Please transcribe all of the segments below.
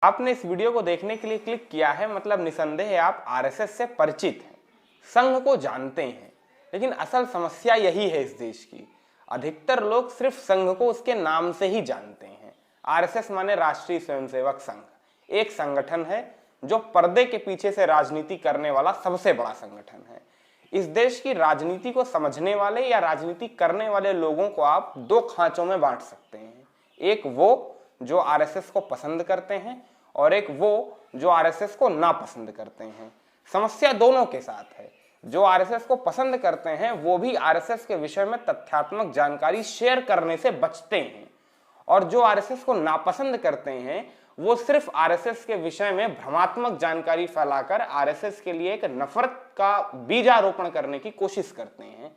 आपने इस वीडियो को देखने के लिए क्लिक किया है, मतलब निसंदेह आप आरएसएस से परिचित हैं, संघ को जानते हैं। लेकिन असल समस्या यही है इस देश की, अधिकतर लोग सिर्फ संघ को उसके नाम से ही जानते हैं। आरएसएस माने राष्ट्रीय स्वयंसेवक संघ, एक संगठन है जो पर्दे के पीछे से राजनीति करने वाला सबसे बड़ा संगठन है। इस देश की राजनीति को समझने वाले या राजनीति करने वाले लोगों को आप दो खांचों में बांट सकते हैं, एक वो जो आरएसएस को पसंद करते हैं और एक वो जो आरएसएस को नापसंद करते हैं। समस्या दोनों के साथ है। जो आरएसएस को पसंद करते हैं वो भी आरएसएस के विषय में तथ्यात्मक जानकारी शेयर करने से बचते हैं, और जो आरएसएस को नापसंद करते हैं वो सिर्फ आरएसएस के विषय में भ्रमात्मक जानकारी फैलाकर आरएसएस के लिए एक नफरत का बीजारोपण करने की कोशिश करते हैं।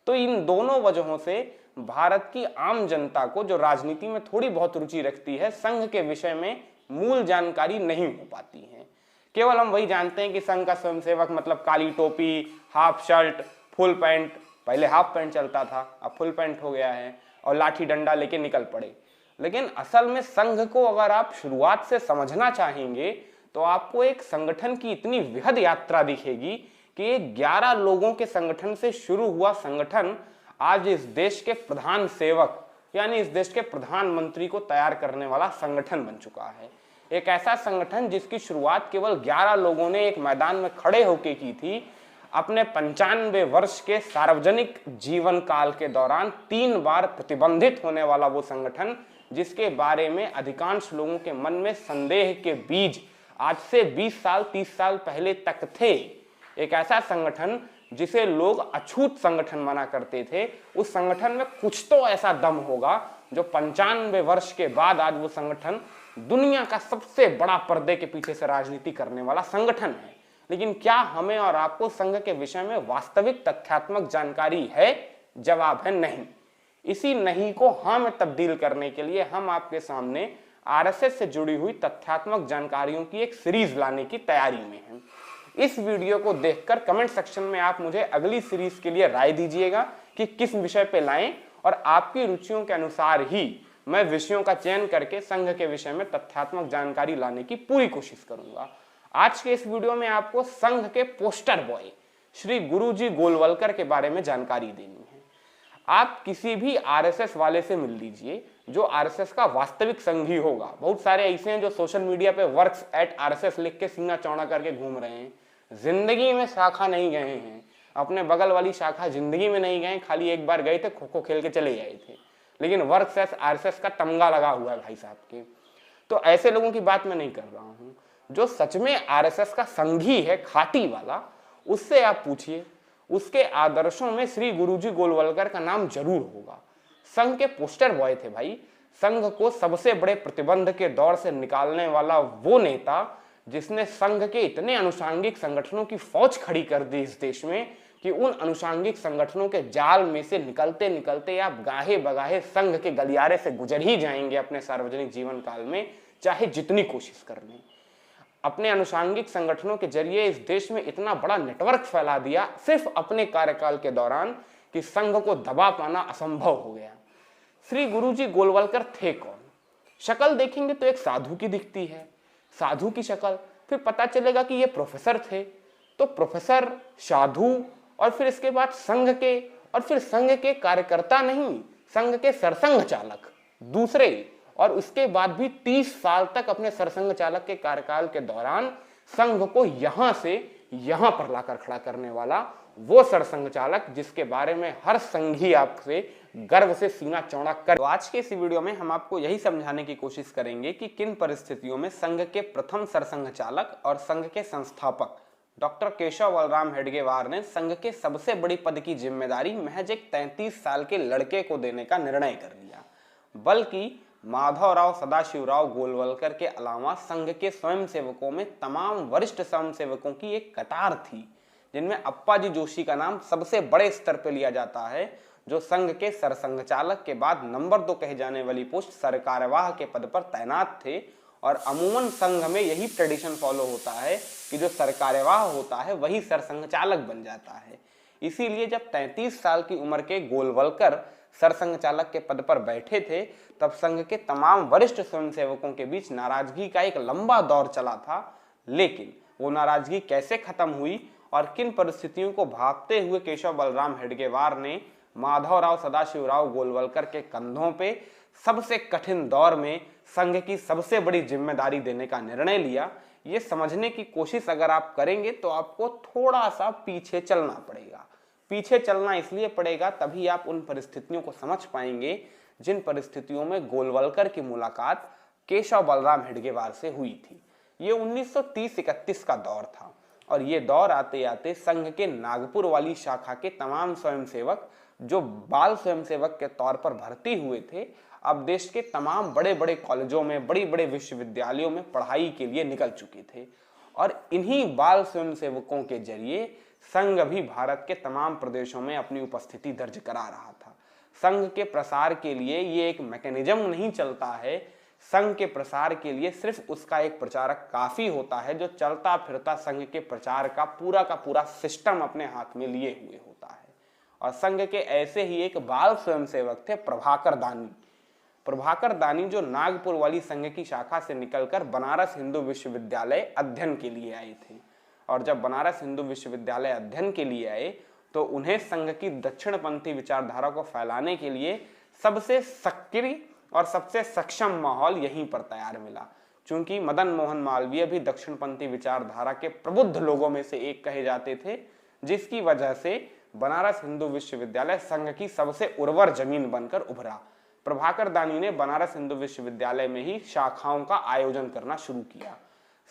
तो इन दोनों वजहों से भारत की आम जनता को, जो राजनीति में थोड़ी बहुत रुचि रखती है, संघ के विषय में मूल जानकारी नहीं हो पाती है। केवल हम वही जानते हैं कि संघ का स्वयंसेवक मतलब काली टोपी, हाफ शर्ट, फुल पैंट, पहले हाफ पैंट चलता था अब फुल पैंट हो गया है, और लाठी डंडा लेके निकल पड़े। लेकिन असल में संघ को अगर आप शुरुआत से समझना चाहेंगे तो आपको एक संगठन की इतनी वृहद यात्रा दिखेगी कि एक 11 लोगों के संगठन से शुरू हुआ संगठन आज इस देश के प्रधान सेवक यानी इस देश के प्रधानमंत्री को तैयार करने वाला संगठन बन चुका है। एक ऐसा संगठन जिसकी शुरुआत केवल 11 लोगों ने एक मैदान में खड़े होकर की थी। अपने 95 वर्ष के सार्वजनिक जीवन काल के दौरान 3 बार प्रतिबंधित होने वाला वो संगठन, जिसके बारे में अधिकांश लोगों के मन में संदेह के बीज आज से 20 साल 30 साल पहले तक थे। एक ऐसा संगठन जिसे लोग अछूत संगठन माना करते थे, उस संगठन में कुछ तो ऐसा दम होगा जो 95 वर्ष के बाद आज वो संगठन दुनिया का सबसे बड़ा पर्दे के पीछे से राजनीति करने वाला संगठन है। लेकिन क्या हमें और आपको संघ के विषय में वास्तविक तथ्यात्मक जानकारी है? जवाब है नहीं। इसी नहीं को हाँ में तब्दील करने के लिए हम आपके सामने आरएसएस से जुड़ी हुई तथ्यात्मक जानकारियों की एक सीरीज लाने की तैयारी में हैं। इस वीडियो को देखकर कमेंट सेक्शन में आप मुझे अगली सीरीज के लिए राय दीजिएगा कि किस विषय पे लाएं, और आपकी रुचियों के अनुसार ही मैं विषयों का चयन करके संघ के विषय में तथ्यात्मक जानकारी लाने की पूरी कोशिश करूंगा। आज के इस वीडियो में आपको संघ के पोस्टर बॉय श्री गुरुजी गोलवलकर के बारे में जानकारी देनी है। आप किसी भी आरएसएस वाले से मिल लीजिए जो आरएसएस का वास्तविक संघी होगा। बहुत सारे ऐसे हैं जो सोशल मीडिया पे वर्क्स एट आरएसएस लिख के सीना चौड़ा करके घूम रहे हैं, जिंदगी में शाखा नहीं गए हैं, अपने बगल वाली शाखा जिंदगी में नहीं गए, खाली एक बार गए थे, खो खो खेल के चले आए थे, लेकिन वर्क्स एट आरएसएस का तमगा लगा हुआ है भाई साहब के। तो ऐसे लोगों की बात मैं नहीं कर रहा हूं। जो सच में आरएसएस का संघी है, खाटी वाला, उससे आप पूछिए, उसके आदर्शों में श्री गुरुजी गोलवलकर का नाम जरूर होगा। संघ के पोस्टर बॉय थे भाई। संघ को सबसे बड़े प्रतिबंध के दौर से निकालने वाला वो नेता जिसने संघ के इतने अनुषांगिक संगठनों की फौज खड़ी कर दी इस देश में कि उन अनुषांगिक संगठनों के जाल में से निकलते निकलते आप गाहे बगाहे संघ के गलियारे से गुजर ही जाएंगे अपने सार्वजनिक जीवन काल में, चाहे जितनी कोशिश कर लें। अपने अनुषांगिक संगठनों के जरिए इस देश में इतना बड़ा नेटवर्क फैला दिया सिर्फ अपने कार्यकाल के दौरान कि संघ को दबा पाना असंभव हो गया। श्री गुरुजी गोलवलकर थे कौन? शक्ल देखेंगे तो एक साधु की दिखती है, साधु की शक्ल, फिर पता चलेगा कि ये प्रोफेसर थे, तो प्रोफेसर, साधु, और फिर इसके बाद संघ के, और फिर संघ के कार्यकर्ता नहीं, संघ के सरसंघ चालक दूसरे, और उसके बाद भी 30 साल तक अपने सरसंघ चालक के कार्यकाल के दौरान संघ को यहां से यहां पर लाकर खड़ा करने वाला वो सरसंघ चालक जिसके बारे में हर संघी आपसे गर्व से सीना चौड़ा कर। तो आज के इस वीडियो में हम आपको यही समझाने की कोशिश करेंगे कि किन परिस्थितियों में संघ के प्रथम सरसंघ चालक और संघ के संस्थापक डॉक्टर केशव बलराम हेडगेवार ने संघ के सबसे बड़ी पद की जिम्मेदारी महज एक 33 साल के लड़के को देने का निर्णय कर लिया। बल्कि माधवराव सदाशिवराव गोलवलकर के अलावा संघ के स्वयंसेवकों में तमाम वरिष्ठ स्वयंसेवकों की एक कतार थी, जिनमें अप्पाजी जोशी का नाम सबसे बड़े स्तर पर लिया जाता है, जो संघ के सरसंघ चालक के बाद नंबर 2 कहे जाने वाली पोस्ट सरकार्यवाह के पद पर तैनात थे। और अमूमन संघ में यही ट्रेडिशन फॉलो होता है कि जो सरकार्यवाह होता है वही सरसंघ चालक बन जाता है। इसीलिए जब 33 साल की उम्र के गोलवलकर सरसंघ चालक के पद पर बैठे थे, तब संघ के तमाम वरिष्ठ स्वयंसेवकों के बीच नाराजगी का एक लंबा दौर चला था। लेकिन वो नाराजगी कैसे खत्म हुई और किन परिस्थितियों को भांपते हुए केशव बलराम हेडगेवार ने माधवराव सदाशिवराव गोलवलकर के कंधों पे सबसे कठिन दौर में संघ की सबसे बड़ी जिम्मेदारी देने का निर्णय लिया, ये समझने की कोशिश अगर आप करेंगे तो आपको थोड़ा सा पीछे चलना पड़ेगा। पीछे चलना इसलिए पड़ेगा, तभी आप उन परिस्थितियों को समझ पाएंगे जिन परिस्थितियों में गोलवलकर की मुलाकात केशव बलराम हेडगेवार से हुई थी। ये 1930-31 का दौर था और ये दौर आते आते संघ के नागपुर वाली शाखा के तमाम स्वयंसेवक जो बाल स्वयंसेवक के तौर पर भर्ती हुए थे, अब देश के तमाम बड़े बड़े कॉलेजों में, बड़ी बड़े विश्वविद्यालयों में पढ़ाई के लिए निकल चुके थे और इन्हीं बाल स्वयंसेवकों के जरिए संघ भी भारत के तमाम प्रदेशों में अपनी उपस्थिति दर्ज करा रहा था। संघ के प्रसार के लिए ये एक मैकेनिज्म नहीं चलता है, संघ के प्रसार के लिए सिर्फ उसका एक प्रचारक काफी होता है जो चलता फिरता संघ के प्रचार का पूरा सिस्टम अपने हाथ में लिए हुए होता है। और संघ के ऐसे ही एक बाल स्वयंसेवक थे प्रभाकर दानी। प्रभाकर दानी जो नागपुर वाली संघ की शाखा से निकलकर बनारस हिंदू विश्वविद्यालय अध्ययन के लिए आए थे और जब बनारस हिंदू विश्वविद्यालय अध्ययन के लिए आए तो उन्हें संघ की दक्षिणपंथी विचारधारा को फैलाने के लिए सबसे सक्रिय और सबसे सक्षम माहौल यहीं पर तैयार मिला। चूंकि मदन मोहन मालवीय भी दक्षिणपंथी विचारधारा के प्रबुद्ध लोगों में से एक कहे जाते थे, जिसकी वजह से बनारस हिंदू विश्वविद्यालय संघ की सबसे उर्वर जमीन बनकर उभरा। प्रभाकर दानी ने बनारस हिंदू विश्वविद्यालय में ही शाखाओं का आयोजन करना शुरू किया।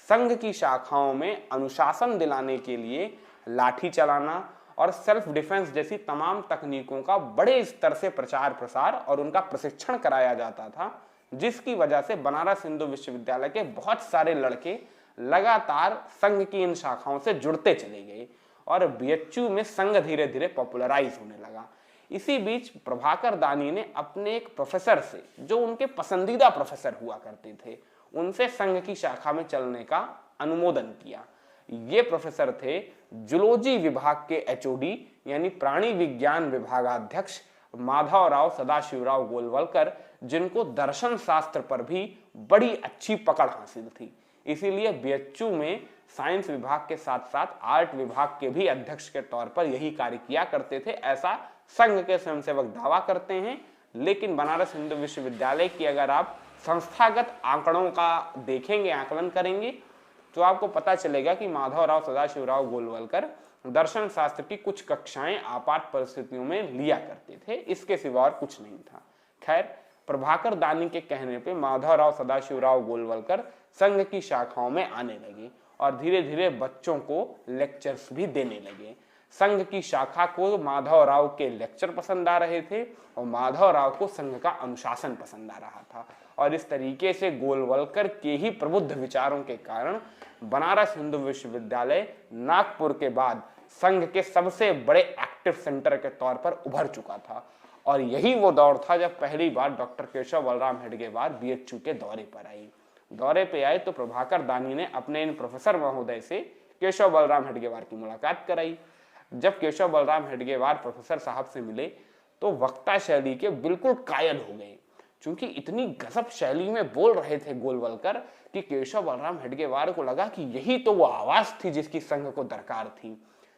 संघ की शाखाओं में अनुशासन दिलाने के लिए लाठी चलाना और सेल्फ डिफेंस जैसी तमाम तकनीकों का बड़े स्तर से प्रचार प्रसार और उनका प्रशिक्षण कराया जाता था, जिसकी वजह से बनारस हिंदू विश्वविद्यालय के बहुत सारे लड़के लगातार संघ की इन शाखाओं से जुड़ते चले गए और बीएचयू में संघ धीरे धीरे पॉपुलराइज होने लगा। इसी बीच प्रभाकर दानी ने अपने एक प्रोफेसर से, जो उनके पसंदीदा प्रोफेसर हुआ करते थे, उनसे संघ की शाखा में चलने का अनुमोदन किया। ये प्रोफेसर थे जूलॉजी विभाग के एचओडी यानी प्राणी विज्ञान विभागाध्यक्ष माधवराव सदाशिवराव गोलवलकर, जिनको दर्शन शास्त्र पर भी बड़ी अच्छी पकड़ हासिल थी। इसीलिए बीएचयू में साइंस विभाग के साथ साथ आर्ट विभाग के भी अध्यक्ष के तौर पर यही कार्य किया करते थे, ऐसा संघ के स्वयंसेवक दावा करते हैं। लेकिन बनारस हिंदू विश्वविद्यालय की अगर आप संस्थागत आंकड़ों का देखेंगे, आकलन करेंगे, तो आपको पता चलेगा कि माधवराव सदाशिवराव गोलवलकर दर्शन शास्त्र की कुछ कक्षाएं आपात परिस्थितियों में लिया करते थे, इसके सिवा और कुछ नहीं था। खैर, प्रभाकर दानी के कहने पे माधवराव सदाशिवराव गोलवलकर संघ की शाखाओं में आने लगे और धीरे धीरे बच्चों को लेक्चर्स भी देने लगे। संघ की शाखा को माधवराव के लेक्चर पसंद आ रहे थे और माधवराव को संघ का अनुशासन पसंद आ रहा था और इस तरीके से गोलवलकर के ही प्रबुद्ध विचारों के कारण बनारस हिंदू विश्वविद्यालय नागपुर के बाद संघ के सबसे बड़े एक्टिव सेंटर के तौर पर उभर चुका था। और यही वो दौर था जब पहली बार डॉक्टर केशव बलराम हेडगेवार बीएचयू के दौरे पर आई। दौरे पे आए तो प्रभाकर दानी ने अपने इन प्रोफेसर महोदय से केशव बलराम हेडगेवार की मुलाकात कराई। जब केशव बलराम हेडगेवार प्रोफेसर साहब से मिले तो वक्ता शैली के बिल्कुल कायल हो गए, क्योंकि इतनी गजब शैली में बोल रहे थे गोलवलकर कि केशव बलराम हेडगेवार को लगा कि यही तो वो आवाज थी जिसकी संघ को दरकार थी,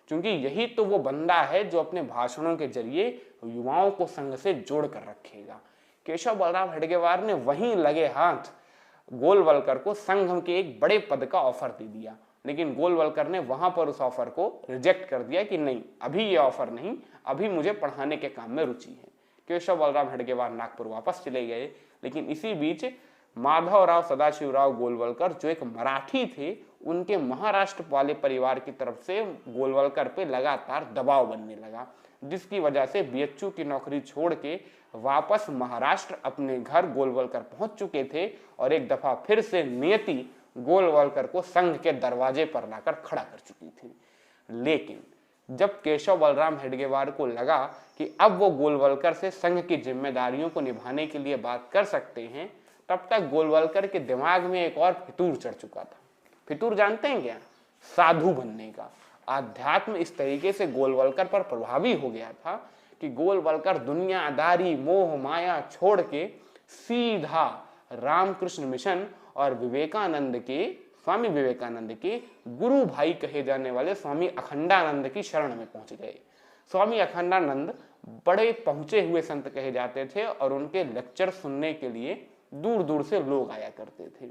क्योंकि यही तो वो बंदा है जो अपने भाषणों के जरिए युवाओं को संघ से जोड़ कर रखेगा। केशव बलराम हेडगेवार ने वहीं लगे हाथ गोलवलकर को संघ के एक बड़े पद का ऑफर दे दिया, लेकिन गोलवलकर ने वहां पर उस ऑफर को रिजेक्ट कर दिया कि नहीं, अभी ये ऑफर नहीं, अभी मुझे पढ़ाने के काम में रुचि है। केशव बलराम हेडगेवार नागपुर वापस चले गए, लेकिन इसी बीच माधवराव सदाशिवराव गोलवलकर जो एक मराठी थे, उनके महाराष्ट्र वाले परिवार की तरफ से गोलवलकर पे लगातार दबाव बनने लगा, जिसकी वजह से बीएचयू की नौकरी छोड़ के वापस महाराष्ट्र अपने घर गोलवलकर पहुंच चुके थे और एक दफा फिर से नियति गोलवलकर को संघ के दरवाजे पर लाकर खड़ा कर चुकी थी। लेकिन जब केशव बलराम हेडगेवार को लगा कि अब वो गोलवलकर से संघ की जिम्मेदारियों को निभाने के लिए बात कर सकते हैं, तब तक गोलवलकर के दिमाग में एक और फितूर चढ़ चुका था। फितूर जानते हैं क्या? साधु बनने का। आध्यात्म इस तरीके से गोलवलकर पर प्रभावी हो गया था कि गोलवलकर दुनियादारी मोह माया छोड़ के सीधा रामकृष्ण मिशन और स्वामी विवेकानंद के गुरु भाई कहे जाने वाले स्वामी अखंडानंद की शरण में पहुंच गए। स्वामी अखंडानंद बड़े पहुंचे हुए संत कहे जाते थे और उनके लेक्चर सुनने के लिए दूर दूर से लोग आया करते थे।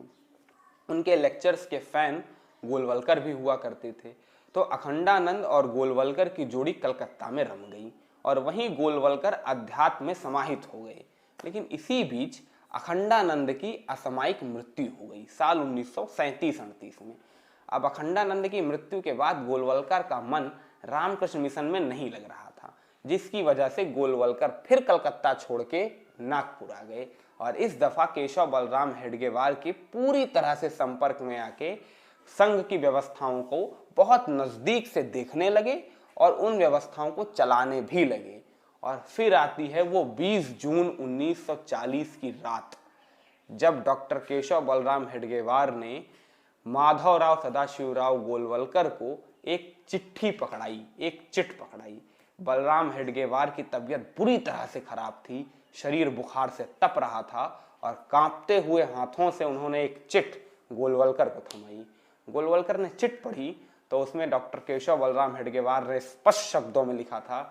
उनके लेक्चर्स के फैन गोलवलकर भी हुआ करते थे। तो अखंडानंद और गोलवलकर की जोड़ी कलकत्ता में रम गई और वहीं गोलवलकर अध्यात्म में समाहित हो गए। लेकिन इसी बीच अखंडानंद की असामयिक मृत्यु हो गई साल 1937-38 में। अब अखंडानंद की मृत्यु के बाद गोलवलकर का मन रामकृष्ण मिशन में नहीं लग रहा था, जिसकी वजह से गोलवलकर फिर कलकत्ता छोड़ के नागपुर आ गए और इस दफा केशव बलराम हेडगेवार के पूरी तरह से संपर्क में आके संघ की व्यवस्थाओं को बहुत नजदीक से देखने लगे और उन व्यवस्थाओं को चलाने भी लगे। और फिर आती है वो 20 जून 1940 की रात, जब डॉक्टर केशव बलराम हेडगेवार ने माधवराव सदाशिवराव गोलवलकर को एक चिट पकड़ाई। बलराम हेडगेवार की तबीयत बुरी तरह से खराब थी, शरीर बुखार से तप रहा था और कांपते हुए हाथों से उन्होंने एक चिट गोलवलकर को थमाई। गोलवलकर ने चिट पढ़ी तो उसमें डॉक्टर केशव बलराम हेडगेवार ने स्पष्ट शब्दों में लिखा था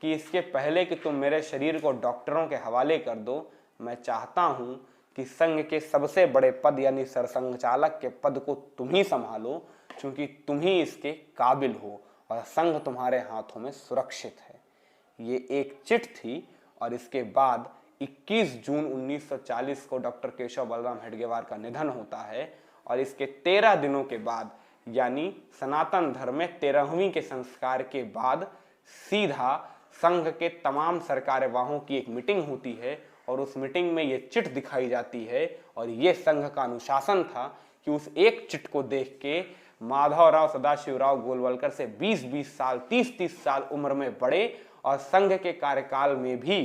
कि इसके पहले कि तुम मेरे शरीर को डॉक्टरों के हवाले कर दो, मैं चाहता हूं कि संघ के सबसे बड़े पद यानी सरसंघचालक के पद को तुम ही संभालो, क्योंकि तुम ही इसके काबिल हो और संघ तुम्हारे हाथों में सुरक्षित है। ये एक चिट थी और इसके बाद 21 जून 1940 को डॉक्टर केशव बलराम हेडगेवार का निधन होता है और इसके 13 दिनों के बाद यानी सनातन धर्म में 13वीं के संस्कार के बाद सीधा संघ के तमाम सरकार्यवाहों की एक मीटिंग होती है और उस मीटिंग में ये चिट दिखाई जाती है और ये संघ का अनुशासन था कि उस एक चिट को देख के माधवराव सदाशिवराव गोलवलकर से 20-20 साल 30-30 साल उम्र में बड़े और संघ के कार्यकाल में भी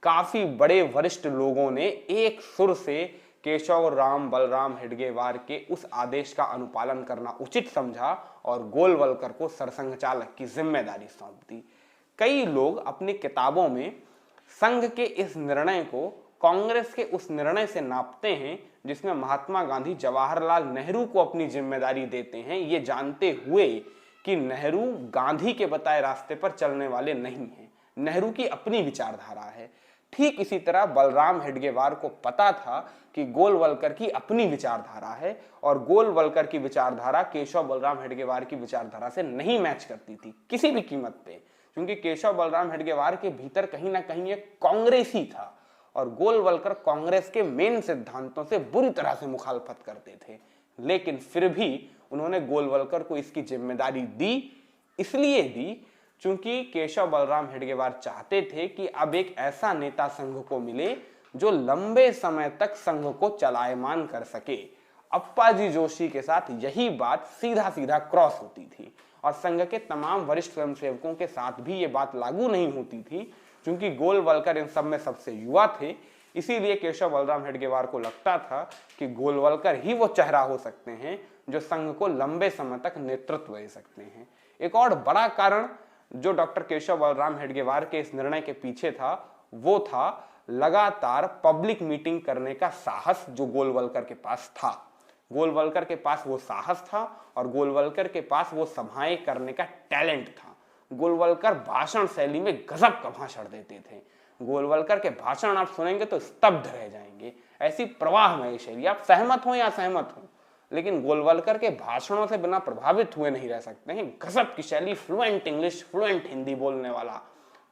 काफी बड़े वरिष्ठ लोगों ने एक सुर से केशव राम बलराम हेडगेवार के उस आदेश का अनुपालन करना उचित समझा और गोलवलकर को सरसंघचालक की जिम्मेदारी सौंप दी। कई लोग अपनी किताबों में संघ के इस निर्णय को कांग्रेस के उस निर्णय से नापते हैं जिसमें महात्मा गांधी जवाहरलाल नेहरू को अपनी जिम्मेदारी देते हैं, ये जानते हुए कि नेहरू गांधी के बताए रास्ते पर चलने वाले नहीं हैं, नेहरू की अपनी विचारधारा है। ठीक इसी तरह बलराम हेडगेवार को पता था कि गोलवलकर की अपनी विचारधारा है और गोलवलकर की विचारधारा केशव बलराम हेडगेवार की विचारधारा से नहीं मैच करती थी किसी भी कीमत पे, क्योंकि केशव बलराम हेडगेवार के भीतर कहीं ना कहीं एक कांग्रेसी था और गोलवलकर कांग्रेस के मेन सिद्धांतों से बुरी तरह से मुखालफत करते थे। लेकिन फिर भी उन्होंने गोलवलकर को इसकी जिम्मेदारी दी, इसलिए दी क्योंकि केशव बलराम हेडगेवार चाहते थे कि अब एक ऐसा नेता संघ को मिले जो लंबे समय तक संघ को चलायमान कर सके। अप्पाजी जोशी के साथ यही बात सीधा सीधा क्रॉस होती थी और संघ के तमाम वरिष्ठ स्वयंसेवकों के साथ भी ये बात लागू नहीं होती थी, क्योंकि गोलवलकर इन सब में सबसे युवा थे। इसीलिए केशव बलराम हेडगेवार को लगता था कि गोलवलकर ही वो चेहरा हो सकते हैं जो संघ को लंबे समय तक नेतृत्व दे सकते हैं। एक और बड़ा कारण जो डॉक्टर केशव बलराम हेडगेवार के इस निर्णय के पीछे था वो था लगातार पब्लिक मीटिंग करने का साहस जो गोलवलकर के पास था। गोलवलकर के पास वो साहस था और गोलवलकर के पास वो सभाएं करने का टैलेंट था। गोलवलकर भाषण शैली में गजब का भाषण देते थे। गोलवलकर के भाषण आप सुनेंगे तो स्तब्ध रह जाएंगे, ऐसी प्रवाहमय शैली, आप सहमत हो या असहमत हो, लेकिन गोलवलकर के भाषणों से बिना प्रभावित हुए नहीं रह सकते हैं। गजब की शैली, फ्लुएंट इंग्लिश, फ्लुएंट हिंदी बोलने वाला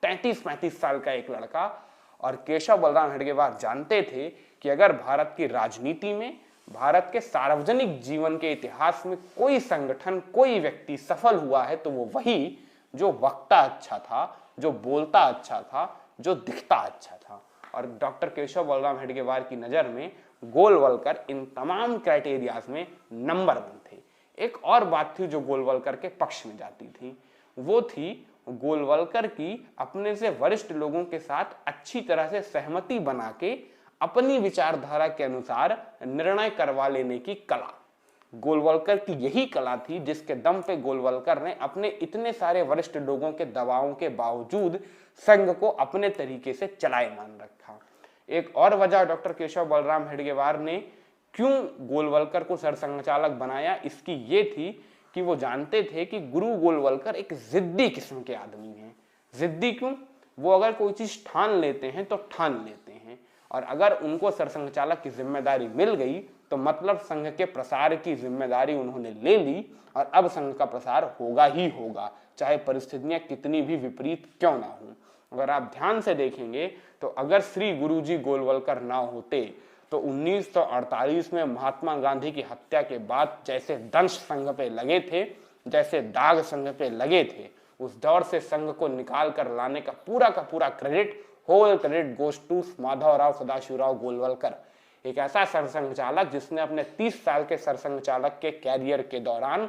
33-35 साल का एक लड़का। और केशव बलराम हेडगेवार जानते थे कि अगर भारत की राजनीति में, भारत के सार्वजनिक जीवन के इतिहास में कोई संगठन, कोई व्यक्ति सफल हुआ है तो वो वही जो वक्ता अच्छा था, जो बोलता अच्छा था, जो दिखता अच्छा था। और डॉक्टर केशव बलराम हेडगेवार की नजर में गोलवलकर इन तमाम क्राइटेरियाज में नंबर 1 थे। एक और बात थी जो गोलवलकर के पक्ष में जाती थी, वो थी गोलवलकर की अपने से वरिष्ठ लोगों के साथ अच्छी तरह से सहमति बना के अपनी विचारधारा के अनुसार निर्णय करवा लेने की कला। गोलवलकर की यही कला थी जिसके दम पे गोलवलकर ने अपने इतने सारे वरिष्ठ लोगों के दबावों के बावजूद संघ को अपने तरीके से चलायमान रखा। एक और वजह डॉक्टर केशव बलराम हेडगेवार ने क्यों गोलवलकर को सरसंघचालक बनाया, इसकी ये थी कि वो जानते थे कि गुरु गोलवलकर एक जिद्दी किस्म के आदमी हैं। जिद्दी क्यों? वो अगर कोई चीज ठान लेते हैं तो ठान लेते हैं, और अगर उनको सरसंघचालक की जिम्मेदारी मिल गई तो मतलब संघ के प्रसार की जिम्मेदारी उन्होंने ले ली, और अब संघ का प्रसार होगा ही होगा, चाहे परिस्थितियां कितनी भी विपरीत क्यों ना हो। अगर आप ध्यान से देखेंगे तो अगर श्री गुरुजी गोलवलकर ना होते तो 1948 में महात्मा गांधी की हत्या के बाद जैसे दंश संघ पे लगे थे, जैसे दाग संघ पे लगे थे, उस दौर से संघ को निकाल कर लाने का पूरा credit, whole credit goes to Madhavrao Sadashivrao Golwalkar. एक ऐसा सरसंघचालक जिसने अपने 30 साल के सरसंघचालक के कैरियर के दौरान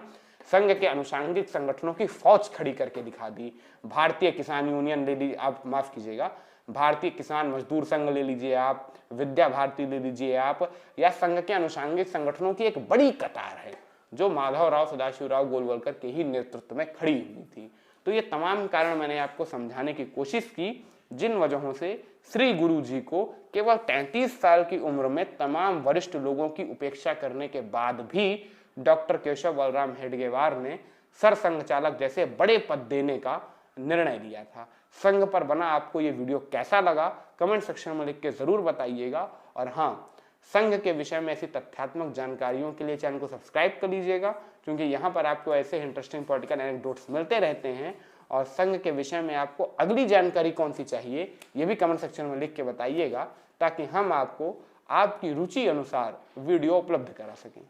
संघ के अनुषांगिक संगठनों की फौज खड़ी करके दिखा दी। भारतीय किसान यूनियन ले लीजिए आप, माफ कीजिएगा, भारतीय किसान मजदूर संघ ले लीजिए आप, विद्या भारती ले लीजिए आप, या संघ के अनुषांगिक संगठनों की एक बड़ी कतार है जो माधवराव सदाशिवराव गोलवलकर के ही नेतृत्व में खड़ी हुई थी। तो ये तमाम कारण मैंने आपको समझाने की कोशिश की जिन वजहों से श्री गुरु जी को केवल 33 साल की उम्र में तमाम वरिष्ठ लोगों की उपेक्षा करने के बाद भी डॉक्टर केशव बलराम हेडगेवार ने सरसंघचालक जैसे बड़े पद देने का निर्णय लिया था। संघ पर बना आपको ये वीडियो कैसा लगा कमेंट सेक्शन में लिख के जरूर बताइएगा, और हाँ, संघ के विषय में ऐसी तथ्यात्मक जानकारियों के लिए चैनल को सब्सक्राइब कर लीजिएगा, क्योंकि यहाँ पर आपको ऐसे इंटरेस्टिंग पॉलिटिकल एनेक्डोट्स मिलते रहते हैं। और संघ के विषय में आपको अगली जानकारी कौन सी चाहिए ये भी कमेंट सेक्शन में लिख के बताइएगा, ताकि हम आपको आपकी रुचि अनुसार वीडियो उपलब्ध करा सकें।